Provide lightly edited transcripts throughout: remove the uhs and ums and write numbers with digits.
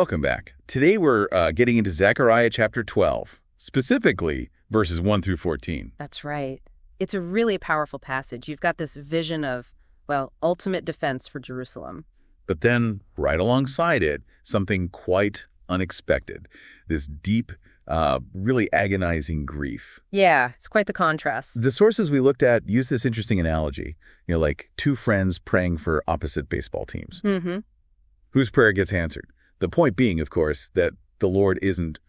Welcome back. Today we're getting into Zechariah chapter 12, specifically verses 1 through 14. That's right. It's a really powerful passage. You've got this vision of, well, ultimate defense for Jerusalem. But then, right alongside it, something quite unexpected. This deep, really agonizing grief. Yeah, it's quite the contrast. The sources we looked at use this interesting analogy, like two friends praying for opposite baseball teams. Mm-hmm. Whose prayer gets answered? The point being, of course, that the Lord isn't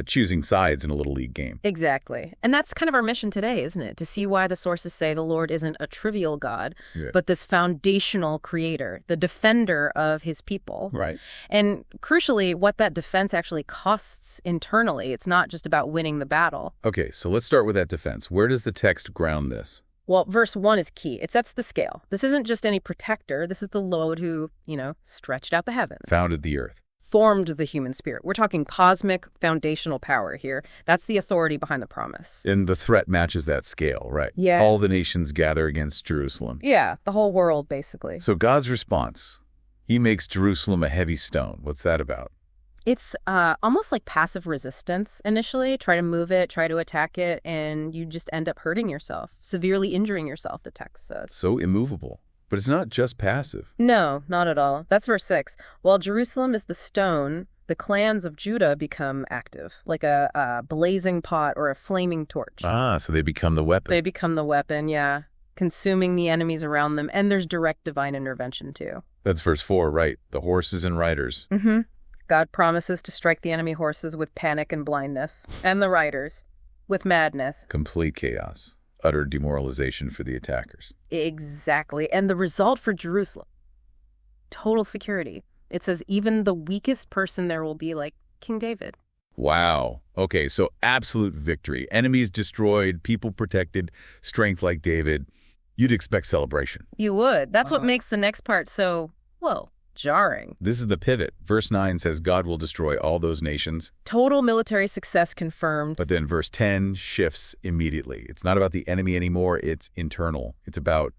choosing sides in a Little League game. Exactly. And that's kind of our mission today, isn't it? To see why the sources say the Lord isn't a trivial God, but this foundational creator, the defender of his people. Right. And crucially, what that defense actually costs internally. It's not just about winning the battle. Okay, so let's start with that defense. Where does the text ground this? Well, verse 1 is key. It sets the scale. This isn't just any protector. This is the Lord who, stretched out the heavens. Founded the earth. Formed the human spirit. We're talking cosmic foundational power here. That's the authority behind the promise. And the threat matches that scale, right? Yeah. All the nations gather against Jerusalem. Yeah, the whole world, basically. So God's response, he makes Jerusalem a heavy stone. What's that about? It's almost like passive resistance initially. Try to move it, try to attack it, and you just end up hurting yourself, severely injuring yourself, the text says. So immovable. But it's not just passive. No, not at all. That's verse 6. While Jerusalem is the stone, the clans of Judah become active, like a blazing pot or a flaming torch. Ah, so they become the weapon. They become the weapon, yeah, consuming the enemies around them. And there's direct divine intervention, too. That's verse 4, right? The horses and riders. Mm-hmm. God promises to strike the enemy horses with panic and blindness, and the riders with madness. Complete chaos. Utter demoralization for the attackers. Exactly. And the result for Jerusalem, total security. It says even the weakest person there will be like King David. Wow. Okay, so absolute victory. Enemies destroyed, people protected, strength like David. You'd expect celebration. You would. That's what makes the next part so, jarring. This is the pivot. Verse 9 says God will destroy all those nations. Total military success confirmed. But then verse 10 shifts immediately. It's not about the enemy anymore. It's internal. It's about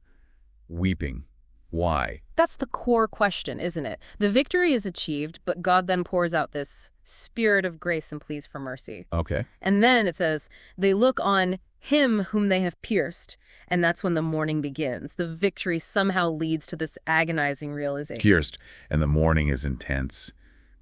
weeping. Why? That's the core question, isn't it? The victory is achieved, but God then pours out this spirit of grace and pleas for mercy. Okay. And then it says, they look on him whom they have pierced, and that's when the mourning begins. The victory somehow leads to this agonizing realization. Pierced, and the mourning is intense.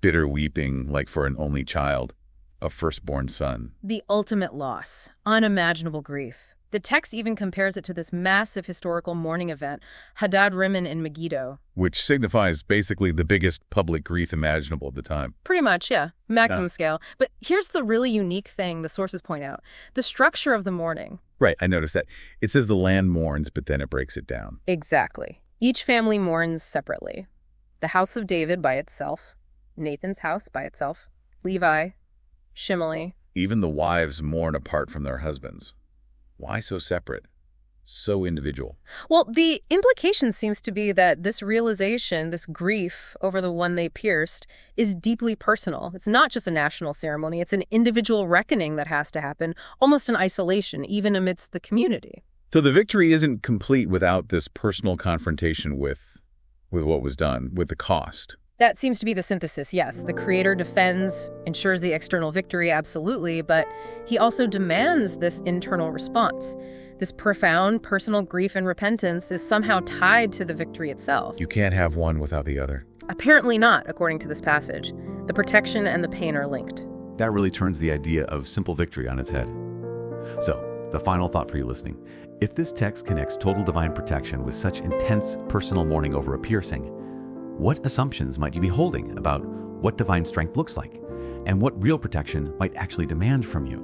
Bitter weeping, like for an only child, a firstborn son. The ultimate loss, unimaginable grief. The text even compares it to this massive historical mourning event, Hadad Rimmon in Megiddo. Which signifies basically the biggest public grief imaginable at the time. Pretty much, yeah. Maximum scale. But here's the really unique thing the sources point out. The structure of the mourning. Right, I noticed that. It says the land mourns, but then it breaks it down. Exactly. Each family mourns separately. The house of David by itself, Nathan's house by itself, Levi, Shimei. Even the wives mourn apart from their husbands. Why so separate? So individual? Well, the implication seems to be that this realization, this grief over the one they pierced, is deeply personal. It's not just a national ceremony. It's an individual reckoning that has to happen, almost in isolation, even amidst the community. So the victory isn't complete without this personal confrontation with what was done, with the cost. That seems to be the synthesis, yes. The creator defends, ensures the external victory, absolutely, but he also demands this internal response. This profound personal grief and repentance is somehow tied to the victory itself. You can't have one without the other. Apparently not, according to this passage. The protection and the pain are linked. That really turns the idea of simple victory on its head. So, the final thought for you listening. If this text connects total divine protection with such intense personal mourning over a piercing, what assumptions might you be holding about what divine strength looks like and what real protection might actually demand from you?